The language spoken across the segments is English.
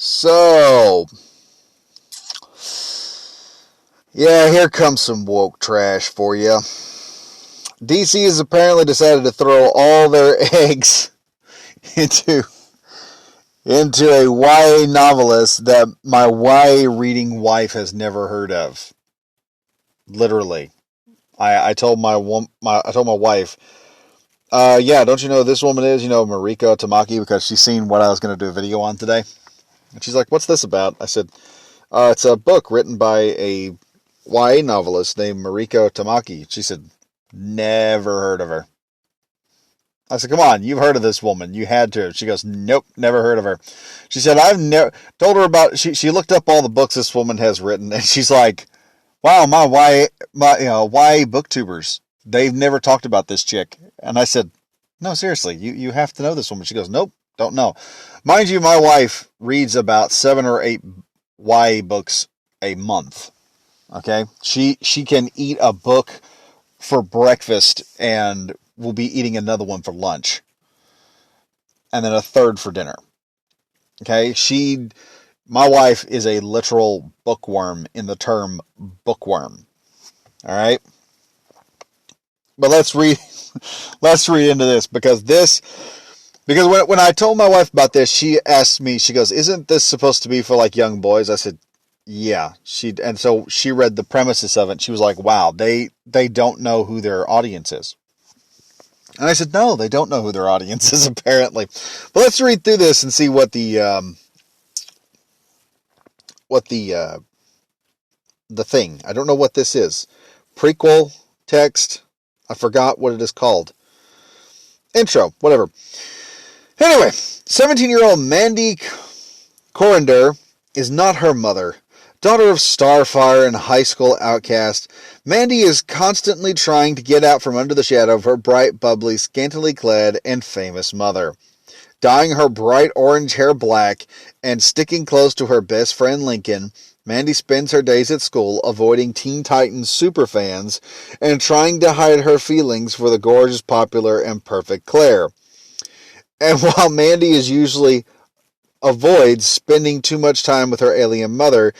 So, yeah, here comes some woke trash for you. DC has apparently decided to throw all their eggs into a YA novelist that my YA reading wife has never heard of. Literally, I told I told my wife, yeah, don't you know who this woman is? Mariko Tamaki, because she's seen what I was going to do a video on today. And she's like, "What's this about?" I said, "It's a book written by a YA novelist named Mariko Tamaki." She said, "Never heard of her." I said, "Come on, you've heard of this woman. You had to." She goes, "Nope, never heard of her." She said, "I've never told her about." She looked up all the books this woman has written, and she's like, "Wow, YA booktubers, they've never talked about this chick." And I said, "No, seriously, you have to know this woman." She goes, "Nope, don't know." Mind you, my wife reads about 7 or 8 YA books a month. Okay, she can eat a book for breakfast and will be eating another one for lunch, and then a third for dinner. Okay, my wife is a literal bookworm in the term bookworm. All right, but let's read into this because when I told my wife about this, she asked me. She goes, "Isn't this supposed to be for like young boys?" I said, "Yeah." And so she read the premises of it. She was like, "Wow, they don't know who their audience is." And I said, "No, they don't know who their audience is apparently." But let's read through this and see what the thing. I don't know what this is. Prequel text. I forgot what it is called. Intro, whatever. Anyway, 17-year-old Mandy Corinder is not her mother. Daughter of Starfire and high school outcast, Mandy is constantly trying to get out from under the shadow of her bright, bubbly, scantily clad, and famous mother. Dyeing her bright orange hair black and sticking close to her best friend Lincoln, Mandy spends her days at school avoiding Teen Titans superfans and trying to hide her feelings for the gorgeous, popular, and perfect Claire. And while Mandy usually avoids spending too much time with her alien mother,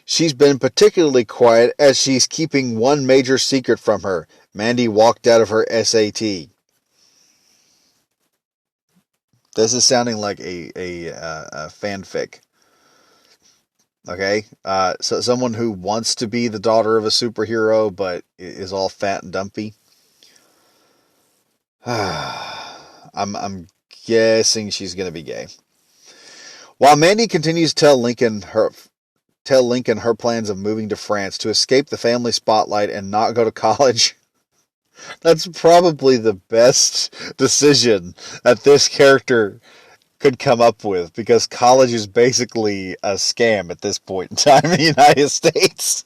she's been particularly quiet as she's keeping one major secret from her. Mandy walked out of her SAT. This is sounding like a fanfic. Okay? So someone who wants to be the daughter of a superhero but is all fat and dumpy. I'm guessing she's going to be gay. While Mandy continues to tell Lincoln her plans of moving to France to escape the family spotlight and not go to college, that's probably the best decision that this character could come up with, because college is basically a scam at this point in time in the United States.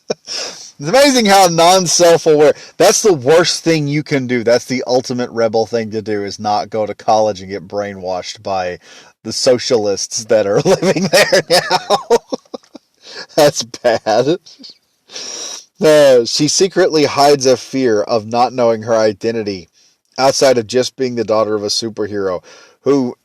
It's amazing how non-self-aware. That's the worst thing you can do. That's the ultimate rebel thing to do, is not go to college and get brainwashed by the socialists that are living there now. That's bad. She secretly hides a fear of not knowing her identity outside of just being the daughter of a superhero who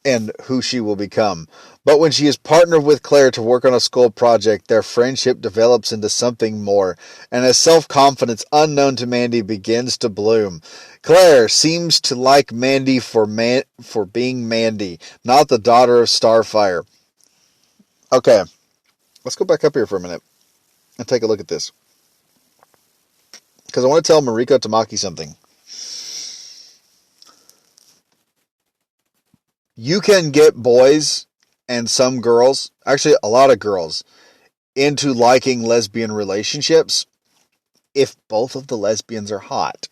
she will become. But when she is partnered with Claire to work on a school project, their friendship develops into something more, and a self-confidence unknown to Mandy begins to bloom. Claire seems to like Mandy for being Mandy, not the daughter of Starfire. Okay, let's go back up here for a minute and take a look at this, because I want to tell Mariko Tamaki something. You can get boys and some girls, actually a lot of girls, into liking lesbian relationships if both of the lesbians are hot.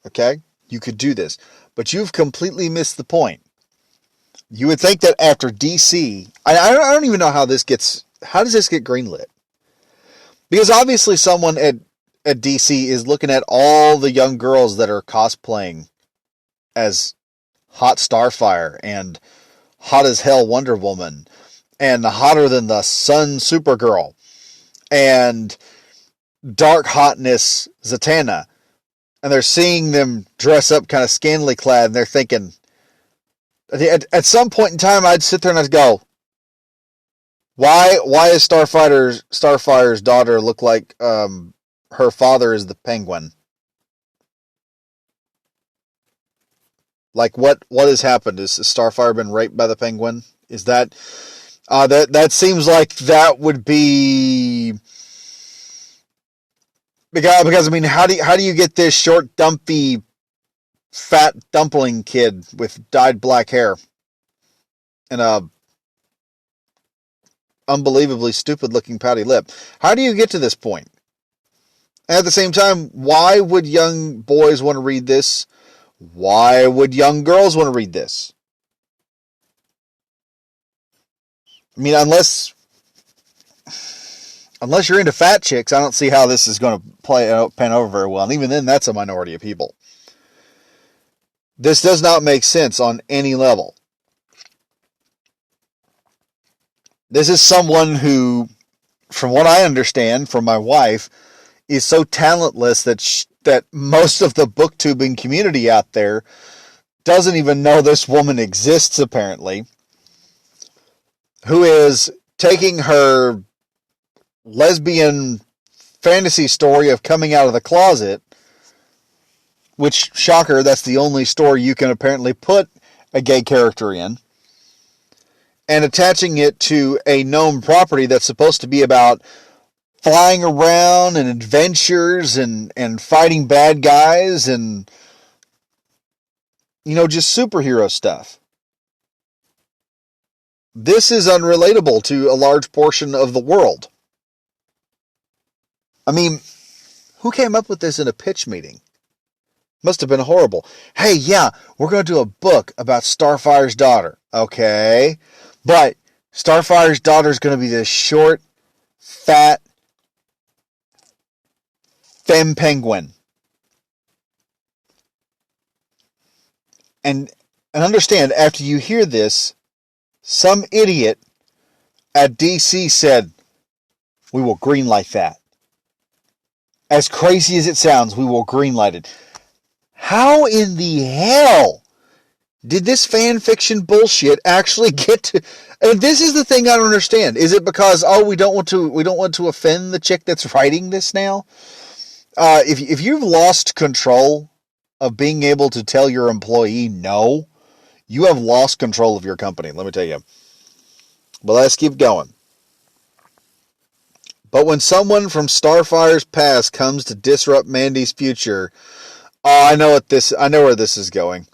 Okay? You could do this. But you've completely missed the point. You would think that after DC, I don't even know how does this get greenlit? Because obviously someone at DC is looking at all the young girls that are cosplaying as hot Starfire and hot as hell Wonder Woman and hotter than the Sun Supergirl and dark hotness Zatanna. And they're seeing them dress up kind of scantily clad, and they're thinking, at some point in time, I'd sit there and I'd go, Why is Starfire's daughter look like her father is the Penguin? Like what has happened? Is Starfire been raped by the Penguin? Is that seems like that would be because I mean how do you get this short dumpy fat dumpling kid with dyed black hair and a unbelievably stupid looking pouty lip? How do you get to this point? And at the same time, why would young boys want to read this? Why would young girls want to read this? I mean, unless you're into fat chicks, I don't see how this is going to pan over very well. And even then, that's a minority of people. This does not make sense on any level. This is someone who, from what I understand from my wife, is so talentless that most of the booktubing community out there doesn't even know this woman exists, apparently, who is taking her lesbian fantasy story of coming out of the closet, which, shocker, that's the only story you can apparently put a gay character in, and attaching it to a known property that's supposed to be about flying around and adventures and fighting bad guys and, just superhero stuff. This is unrelatable to a large portion of the world. I mean, who came up with this in a pitch meeting? Must have been horrible. Hey, yeah, we're going to do a book about Starfire's daughter. Okay. But Starfire's daughter is going to be this short, fat, femme penguin. And understand, after you hear this, some idiot at DC said, we will greenlight that. As crazy as it sounds, we will greenlight it. How in the hell did this fan fiction bullshit actually get to? And this is the thing I don't understand. Is it because we don't want to offend the chick that's writing this now? If you've lost control of being able to tell your employee no, you have lost control of your company. Let me tell you. But let's keep going. But when someone from Starfire's past comes to disrupt Mandy's future, I know where this is going.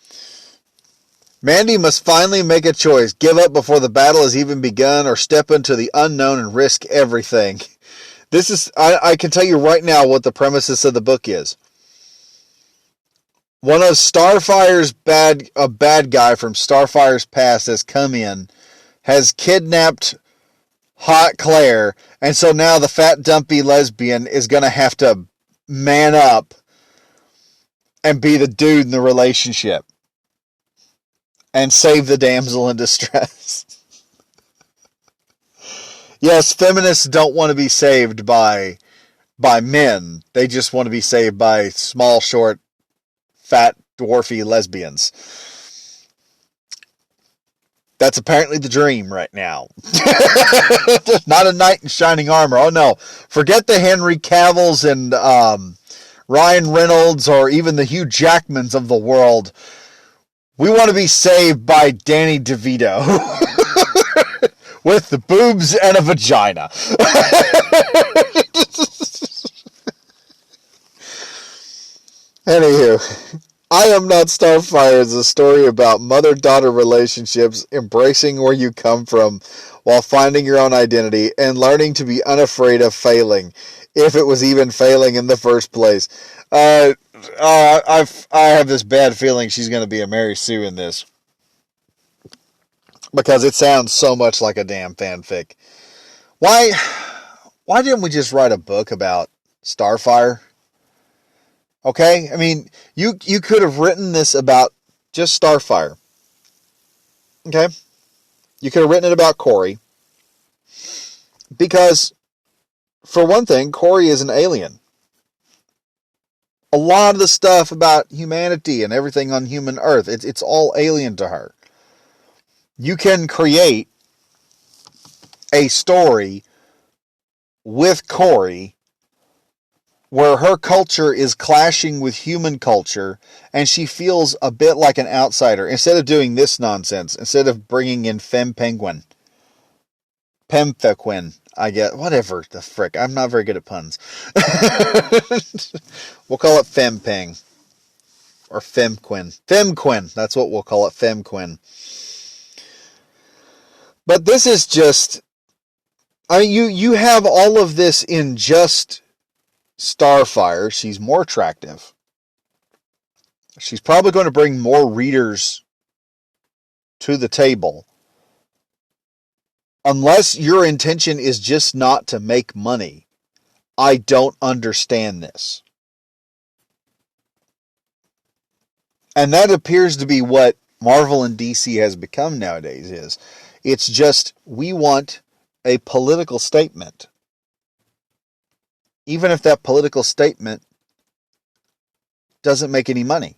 Mandy must finally make a choice, give up before the battle has even begun, or step into the unknown and risk everything. I can tell you right now what the premises of the book is. One of Starfire's a bad guy from Starfire's past has come in, has kidnapped Hot Claire, and so now the fat dumpy lesbian is going to have to man up and be the dude in the relationship and save the damsel in distress. Yes, feminists don't want to be saved by men. They just want to be saved by small, short, fat, dwarfy lesbians. That's apparently the dream right now. Not a knight in shining armor. Oh no. Forget the Henry Cavills and Ryan Reynolds or even the Hugh Jackmans of the world. We want to be saved by Danny DeVito. With the boobs and a vagina. Anywho, I Am Not Starfire is a story about mother-daughter relationships, embracing where you come from while finding your own identity and learning to be unafraid of failing, if it was even failing in the first place. I have this bad feeling she's going to be a Mary Sue in this. Because it sounds so much like a damn fanfic. Why didn't we just write a book about Starfire? Okay? I mean, you could have written this about just Starfire. Okay? You could have written it about Corey. Because, for one thing, Corey is an alien. A lot of the stuff about humanity and everything on human Earth, it's all alien to her. You can create a story with Corey where her culture is clashing with human culture and she feels a bit like an outsider. Instead of doing this nonsense, instead of bringing in Pemfequin, I get, whatever the frick. I'm not very good at puns. We'll call it Fempeng. Or Femquin. Femquin. That's what we'll call it. Femquin. But this is just... I mean, you have all of this in just Starfire. She's more attractive. She's probably going to bring more readers to the table. Unless your intention is just not to make money, I don't understand this. And that appears to be what Marvel and DC has become nowadays is. It's just, we want a political statement. Even if that political statement doesn't make any money.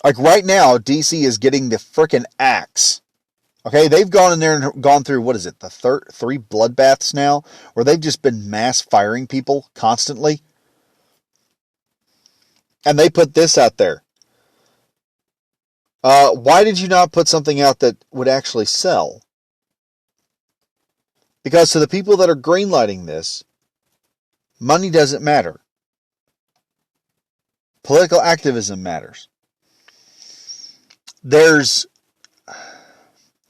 Like right now, DC is getting the frickin' axe. Okay, they've gone in there and gone through, what is it, the 3 bloodbaths now, where they've just been mass firing people constantly. And they put this out there. Why did you not put something out that would actually sell? Because to the people that are greenlighting this, money doesn't matter. Political activism matters. There's...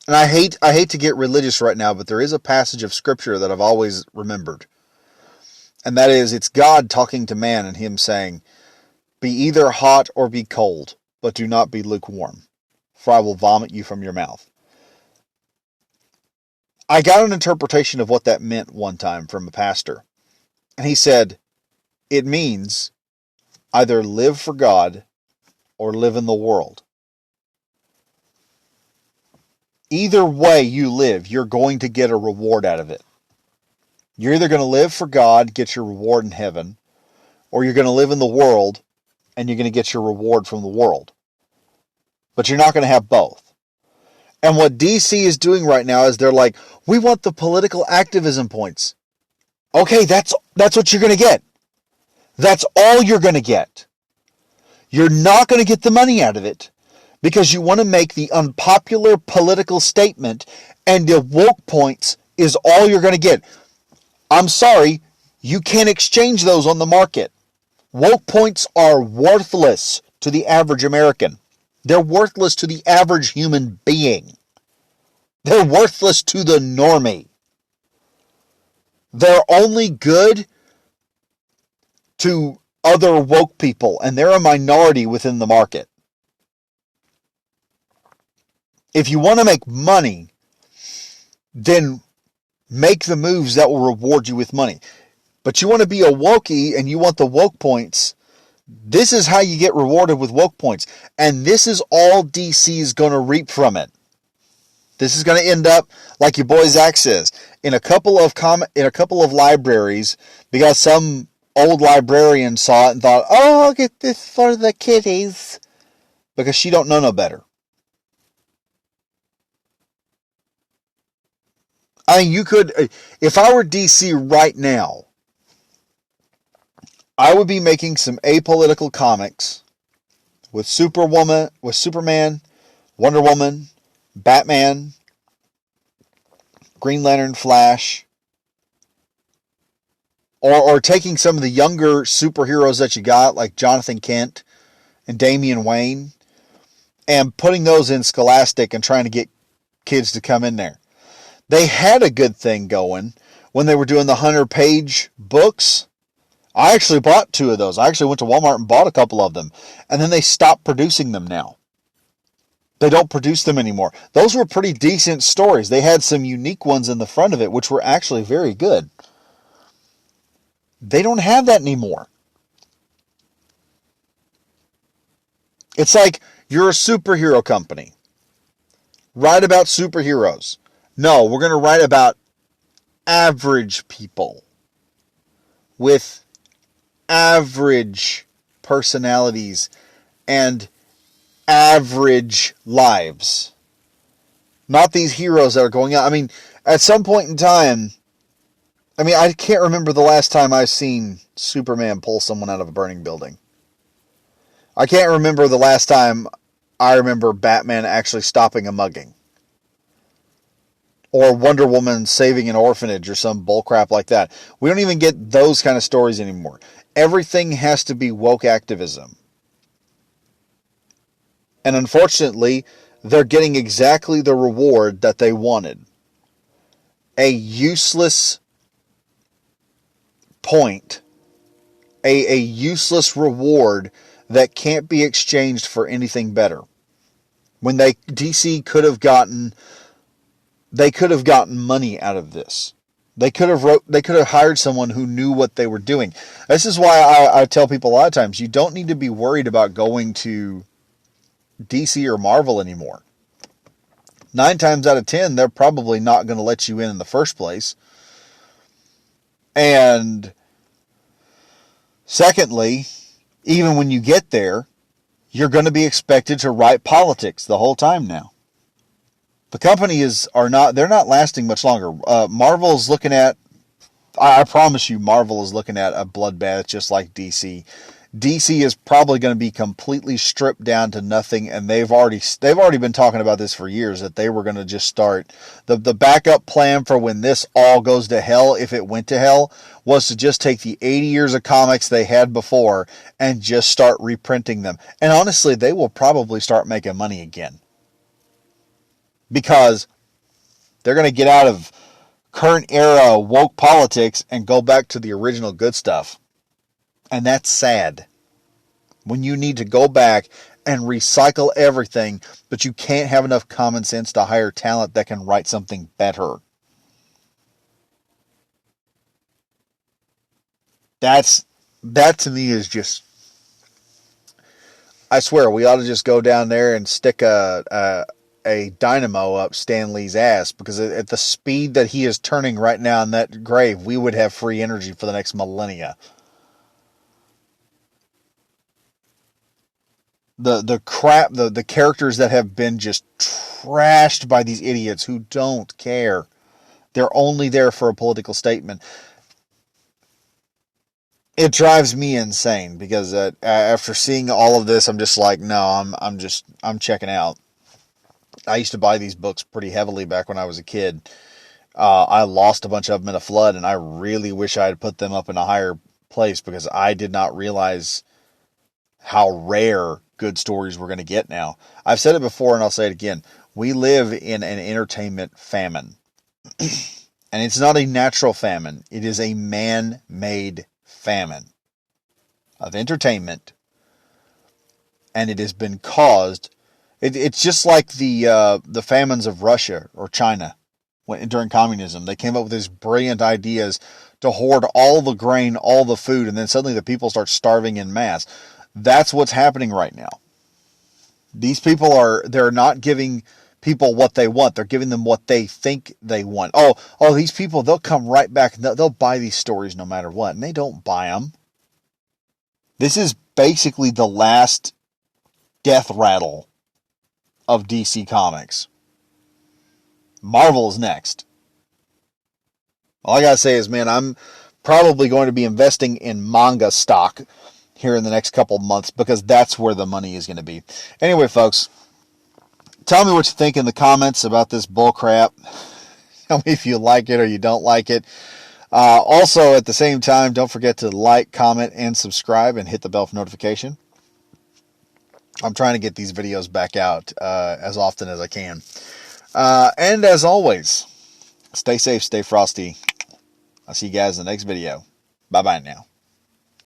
And I hate to get religious right now, but there is a passage of scripture that I've always remembered. And that is, it's God talking to man and him saying, be either hot or be cold, but do not be lukewarm, for I will vomit you from your mouth. I got an interpretation of what that meant one time from a pastor. And he said, it means either live for God or live in the world. Either way you live, you're going to get a reward out of it. You're either going to live for God, get your reward in heaven, or you're going to live in the world and you're going to get your reward from the world. But you're not going to have both. And what DC is doing right now is they're like, we want the political activism points. Okay, that's what you're going to get. That's all you're going to get. You're not going to get the money out of it. Because you want to make the unpopular political statement, and the woke points is all you're going to get. I'm sorry, you can't exchange those on the market. Woke points are worthless to the average American. They're worthless to the average human being. They're worthless to the normie. They're only good to other woke people, and they're a minority within the market. If you want to make money, then make the moves that will reward you with money. But you want to be a wokey and you want the woke points, this is how you get rewarded with woke points. And this is all DC is going to reap from it. This is going to end up, like your boy Zach says, in a couple of libraries, because some old librarian saw it and thought, oh, I'll get this for the kiddies. Because she don't know no better. I mean, you could, if I were DC right now, I would be making some apolitical comics with Superman, Wonder Woman, Batman, Green Lantern, Flash, or taking some of the younger superheroes that you got, like Jonathan Kent and Damian Wayne, and putting those in Scholastic and trying to get kids to come in there. They had a good thing going when they were doing the 100-page books. I actually bought 2 of those. I actually went to Walmart and bought a couple of them. And then they stopped producing them now. They don't produce them anymore. Those were pretty decent stories. They had some unique ones in the front of it, which were actually very good. They don't have that anymore. It's like you're a superhero company. Write about superheroes. No, we're going to write about average people with average personalities and average lives. Not these heroes that are going out. I mean, at some point in time, I mean, I can't remember the last time I've seen Superman pull someone out of a burning building. I can't remember the last time I remember Batman actually stopping a mugging. Or Wonder Woman saving an orphanage or some bullcrap like that. We don't even get those kind of stories anymore. Everything has to be woke activism. And unfortunately, they're getting exactly the reward that they wanted. A useless point. A useless reward that can't be exchanged for anything better. When DC could have gotten money out of this. They could have hired someone who knew what they were doing. This is why I tell people a lot of times, you don't need to be worried about going to DC or Marvel anymore. 9 times out of 10, they're probably not going to let you in the first place. And secondly, even when you get there, you're going to be expected to write politics the whole time now. The companies they're not lasting much longer. Marvel's looking at, I promise you, Marvel is looking at a bloodbath just like DC. DC is probably going to be completely stripped down to nothing, and they've already been talking about this for years, that they were going to just start the backup plan for when this all goes to hell, if it went to hell, was to just take the 80 years of comics they had before and just start reprinting them. And honestly, they will probably start making money again, because they're going to get out of current era woke politics and go back to the original good stuff. And that's sad. When you need to go back and recycle everything, but you can't have enough common sense to hire talent that can write something better. That to me is just, I swear, we ought to just go down there and stick a dynamo up Stan Lee's ass, because at the speed that he is turning right now in that grave, we would have free energy for the next millennia. The crap, the characters that have been just trashed by these idiots who don't care. They're only there for a political statement. It drives me insane, because after seeing all of this, I'm just like, no, I'm checking out. I used to buy these books pretty heavily back when I was a kid. I lost a bunch of them in a flood, and I really wish I had put them up in a higher place, because I did not realize how rare good stories we're going to get now. I've said it before, and I'll say it again. We live in an entertainment famine. And it's not a natural famine. It is a man-made famine of entertainment. And it has been caused... It's just like the famines of Russia or China during communism. They came up with these brilliant ideas to hoard all the grain, all the food, and then suddenly the people start starving en masse. That's what's happening right now. These people they're not giving people what they want. They're giving them what they think they want. Oh, these people, they'll come right back. They'll buy these stories no matter what. And they don't buy them. This is basically the last death rattle of DC Comics. Marvel's next. All I gotta say is, man, I'm probably going to be investing in manga stock here in the next couple months, because that's where the money is going to be. Anyway, folks, tell me what you think in the comments about this bullcrap. Tell me if you like it or you don't like it. Also, at the same time, don't forget to like, comment, and subscribe, and hit the bell for notification. I'm trying to get these videos back out as often as I can. And as always, stay safe, stay frosty. I'll see you guys in the next video. Bye-bye now.